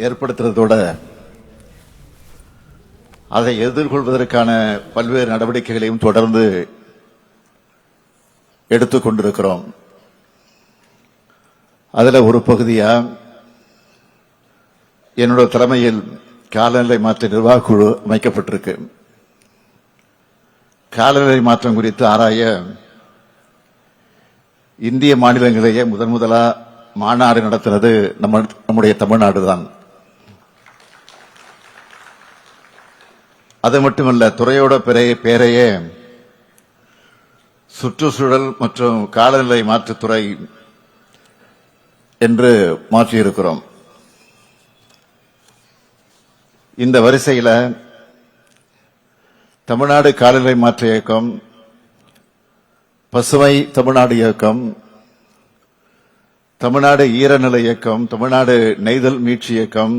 ஏற்படுத்துறதோட அதை எதிர்கொள்வதற்கான பல்வேறு நடவடிக்கைகளையும் தொடர்ந்து எடுத்துக் கொண்டிருக்கிறோம். அதுல ஒரு பகுதியா என்னோட தலைமையில் காலநிலை மாற்ற நிர்வாக குழு அமைக்கப்பட்டிருக்கு. காலநிலை மாற்றம் குறித்து ஆராய இந்திய மாநிலங்களிலேயே முதலா மாநாடு நடத்துறது நம்முடைய தமிழ்நாடு தான். அது மட்டுமல்ல, துறையோட பெயரையே சுற்றுச்சூழல் மற்றும் காலநிலை மாற்றுத்துறை என்று மாற்றியிருக்கிறோம். இந்த வரிசையில் தமிழ்நாடு காலநிலை மாற்ற இயக்கம், பசுமை தமிழ்நாடு இயக்கம், தமிழ்நாடு ஈரநிலை இயக்கம், தமிழ்நாடு நெய்தல் மீட்சி இயக்கம்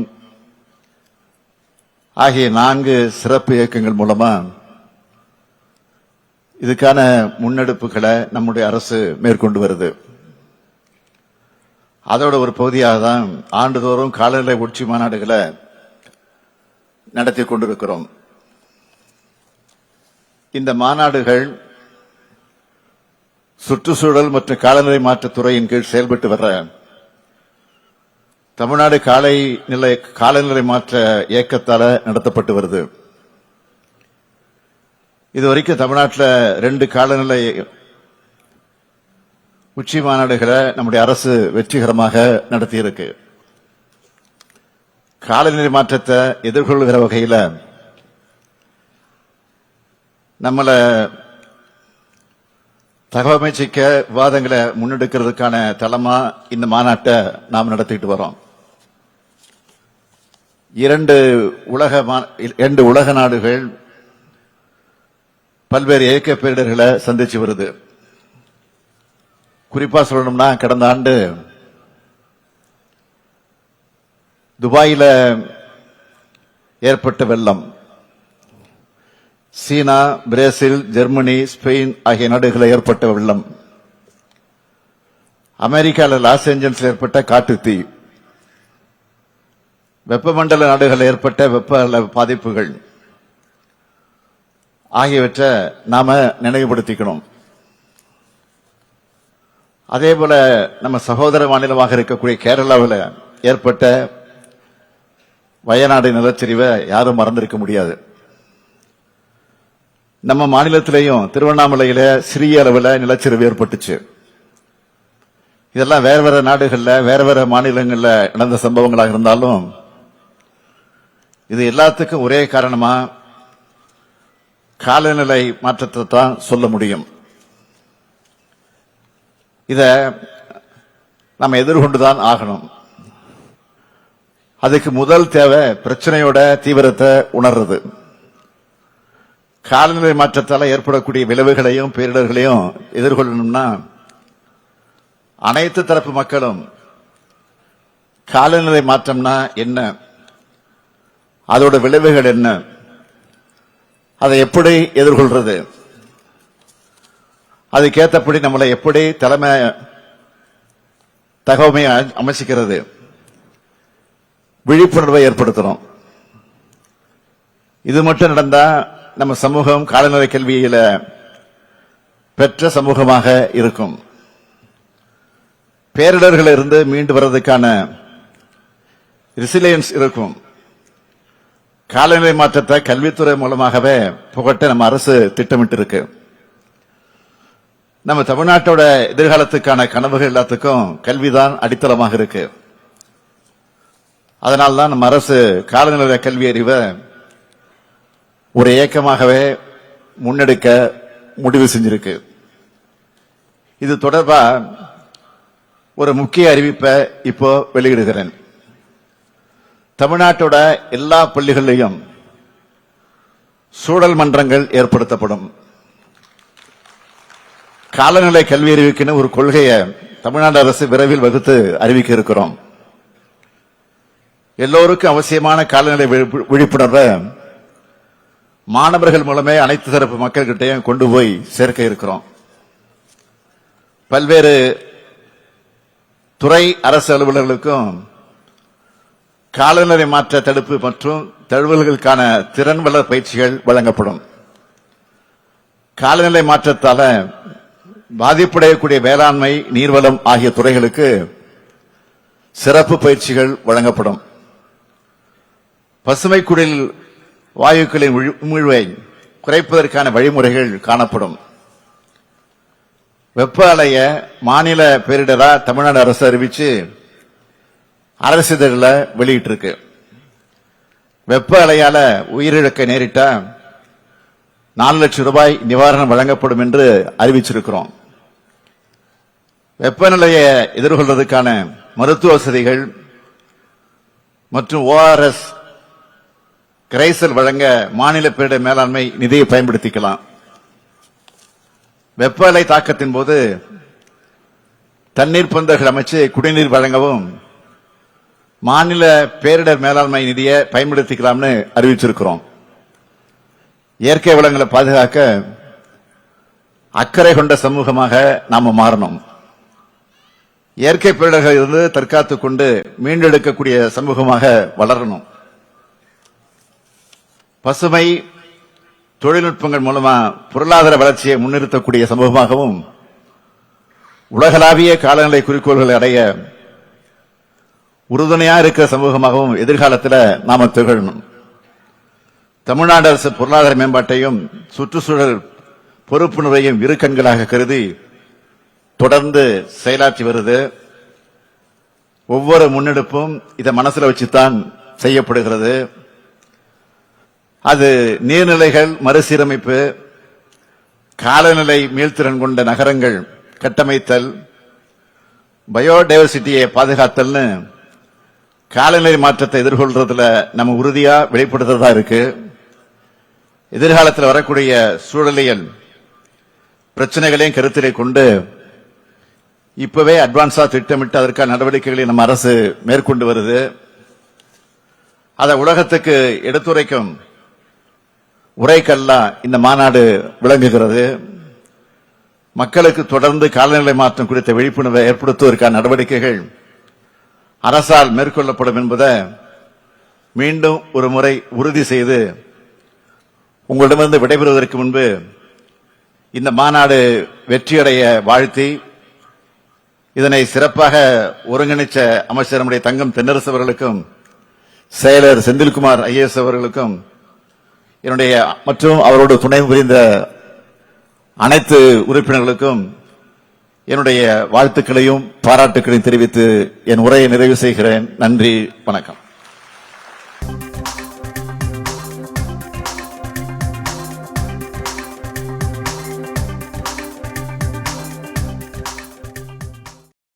ஆகிய 4 சிறப்பு இயக்கங்கள் மூலமா இதுக்கான முன்னெடுப்புகளை நம்முடைய அரசு மேற்கொண்டு வருது. அதோட ஒரு பகுதியாக தான் ஆண்டுதோறும் காலநிலை உச்சி மாநாடுகளை நடத்தி கொண்டிருக்கிறோம். இந்த மாநாடுகள் சுற்றுச்சூழல் மற்றும் காலநிலை மாற்றத்துறையின் கீழ் செயல்பட்டு வர தமிழ்நாடு காலநிலை மாற்ற இயக்கத்தால நடத்தப்பட்டு வருது. இதுவரைக்கும் தமிழ்நாட்டில் 2 காலநிலை உச்சி மாநாடுகளை நம்முடைய அரசு வெற்றிகரமாக நடத்தியிருக்கு. காலநிலை மாற்றத்தை எதிர்கொள்கிற வகையில் நம்மளை தகவமைச்சிக்க விவாதங்களை முன்னெடுக்கிறதுக்கான தளமா இந்த மாநாட்டை நாம் நடத்திட்டு வரோம். 2 உலக நாடுகள் பல்வேறு இயக்க பேரிடர்களை சந்திச்சு வருது. குறிப்பா சொல்லணும்னா, கடந்த ஆண்டு துபாயில ஏற்பட்ட வெள்ளம், சீனா, பிரேசில், ஜெர்மனி, ஸ்பெயின் ஆகிய நாடுகளில் ஏற்பட்ட வெள்ளம், அமெரிக்காவில் லாஸ் ஏஞ்சல்ஸில் ஏற்பட்ட காட்டுத்தீ, வெப்பமண்டல நாடுகளில் ஏற்பட்ட வெப்ப பாதிப்புகள் ஆகியவற்றை நாம நினைவுபடுத்திக்கணும். அதே போல நம்ம சகோதர மாநிலமாக இருக்கக்கூடிய கேரளாவில் ஏற்பட்ட வயநாடு நிலச்சரிவை யாரும் மறந்திருக்க முடியாது. நம்ம மாநிலத்திலேயும் திருவண்ணாமலையில சிறிய அளவில் நிலச்சரிவு ஏற்பட்டுச்சு. இதெல்லாம் வேற வேற நாடுகள்ல வேற வேற மாநிலங்கள்ல நடந்த சம்பவங்களாக இருந்தாலும் இது எல்லாத்துக்கும் ஒரே காரணமா காலநிலை மாற்றத்தை தான் சொல்ல முடியும். இத நம்ம எதிர்கொண்டுதான் ஆகணும். அதுக்கு முதல் தேவை பிரச்சனையோட தீவிரத்தை உணர்றது. காலநிலை மாற்றத்தால் ஏற்படக்கூடிய விளைவுகளையும் பேரிடர்களையும் எதிர்கொள்ளணும்னா அனைத்து தரப்பு மக்களும் காலநிலை மாற்றம்னா என்ன, அதோட விளைவுகள் என்ன, அதை எப்படி எதிர்கொள்றது, அதுக்கேற்றபடி நம்மளை எப்படி தலைமை தகவமை அமைச்சிக்கிறது, விழிப்புணர்வை ஏற்படுத்தணும். இது மட்டும் நடந்தா நம்ம சமூகம் காலநிலை கல்வியில பெற்ற சமூகமாக இருக்கும். பேரிடர்கள் இருந்து மீண்டு வர்றதுக்கான ரெசிலியன்ஸ் இருக்கும். காலநிலை மாற்றத்தை கல்வித்துறை மூலமாகவே புகட்ட நம்ம அரசு திட்டமிட்டு இருக்கு. நம்ம தமிழ்நாட்டோட எதிர்காலத்துக்கான கனவுகள் எல்லாத்துக்கும் கல்விதான் அடித்தளமாக இருக்கு. அதனால்தான் நம்ம அரசு காலநிலை கல்வி அறிவை ஒரு இயக்கமாகவே முன்னெடுக்க முடிவு செஞ்சிருக்கு. இது தொடர்பா ஒரு முக்கிய அறிவிப்பை இப்போ வெளியிடுகிறேன். தமிழ்நாட்டோட எல்லா பள்ளிகளிலும் சூழல் மன்றங்கள் ஏற்படுத்தப்படும். காலநிலை கல்வி அறிவிக்கிற ஒரு கொள்கையை தமிழ்நாடு அரசு விரைவில் வகுத்து அறிவிக்க இருக்கிறோம். எல்லோருக்கும் அவசியமான காலநிலை விழிப்புணர்வை மாணவர்கள் மூலமே அனைத்து தரப்பு மக்கள்கிட்டையும் கொண்டு போய் சேர்க்க இருக்கிறோம். பல்வேறு துறை அரசு அலுவலர்களுக்கும் காலநிலை மாற்ற தடுப்பு மற்றும் தழுவல்களுக்கான திறன் வளர் பயிற்சிகள் வழங்கப்படும். காலநிலை மாற்றத்தால பாதிப்படையக்கூடிய வேளாண்மை, நீர்வளம் ஆகிய துறைகளுக்கு சிறப்பு பயிற்சிகள் வழங்கப்படும். பசுமை குடில் வாயுக்களின் உமிழ்வை குறைப்பதற்கான வழிமுறைகள் காணப்படும். வெப்ப அலைய மாநில பேரிடரா தமிழ்நாடு அரசு அறிவிச்சு அரசிதழில் வெளியிட்டு இருக்கு. வெப்ப அலையால உயிரிழக்க நேரிட்டா 4 லட்சம் ரூபாய் நிவாரணம் வழங்கப்படும் என்று அறிவிச்சிருக்கிறோம். வெப்பநிலையை எதிர்கொள்வதற்கான மருத்துவ வசதிகள் மற்றும் ORS கரைசல் வழங்க மாநில பேரிடர் மேலாண்மை நிதியை பயன்படுத்திக்கலாம். வெப்ப அலை தாக்கத்தின் போது தண்ணீர் பந்தல்கள் அமைச்சு குடிநீர் வழங்கவும் மாநில பேரிடர் மேலாண்மை நிதியை பயன்படுத்திக்கலாம்னு அறிவிச்சிருக்கிறோம். இயற்கை வளங்களை பாதுகாக்க அக்கறை கொண்ட சமூகமாக நாம மாறணும். இயற்கை பேரிடர்கள் இருந்து தற்காத்துக் கொண்டு மீண்டெடுக்கக்கூடிய சமூகமாக வளரணும். பசுமை தொழில்நுட்பங்கள் மூலமா பொருளாதார வளர்ச்சியை முன்னிறுத்தக்கூடிய சமூகமாகவும் உலகளாவிய காலநிலை குறிக்கோள்களை அடைய உறுதுணையா இருக்கிற சமூகமாகவும் எதிர்காலத்தில் நாம திகழணும். தமிழ்நாடு அரசு பொருளாதார மேம்பாட்டையும் சுற்றுச்சூழல் பொறுப்புணர்வையும் இரு கண்களாக கருதி தொடர்ந்து செயலாற்றி வருது. ஒவ்வொரு முன்னெடுப்பும் இதை மனசுல வச்சுதான் செய்யப்படுகிறது. அது நீர்நிலைகள் மறுசீரமைப்பு, காலநிலை மீள்திறன் கொண்ட நகரங்கள் கட்டமைத்தல், பயோடைவர்சிட்டியை பாதுகாத்தல்னு காலநிலை மாற்றத்தை எதிர்கொள்றதுல நம்ம உறுதியா வெளிப்படுத்துறதா இருக்கு. எதிர்காலத்தில் வரக்கூடிய சூழலியல் பிரச்சனைகளையும் கருத்திலே கொண்டு இப்பவே அட்வான்ஸா திட்டமிட்டு அதற்கான நடவடிக்கைகளை நம்ம அரசு மேற்கொண்டு வருது. அதை உலகத்துக்கு எடுத்துரைக்கும் உரைக்கல்லா இந்த மாநாடு விளங்குகிறது. மக்களுக்கு தொடர்ந்து காலநிலை மாற்றம் குறித்த விழிப்புணர்வை ஏற்படுத்துவதற்கான நடவடிக்கைகள் அரசால் மேற்கொள்ளப்படும் என்பதை மீண்டும் ஒரு முறை உறுதி செய்து உங்களிடமிருந்து விடைபெறுவதற்கு முன்பு இந்த மாநாடு வெற்றியடைய வாழ்த்தி இதனை சிறப்பாக ஒருங்கிணைச்ச அமைச்சர் நம்முடைய தங்கம் தென்னரசு அவர்களுக்கும் செயலர் செந்தில்குமார் IAS அவர்களுக்கும் என்னுடைய மற்றும் அவரோடு துணை புரிந்த அனைத்து உறுப்பினர்களுக்கும் என்னுடைய வாழ்த்துக்களையும் பாராட்டுக்களையும் தெரிவித்து என் உரையை நிறைவு செய்கிறேன். நன்றி, வணக்கம்.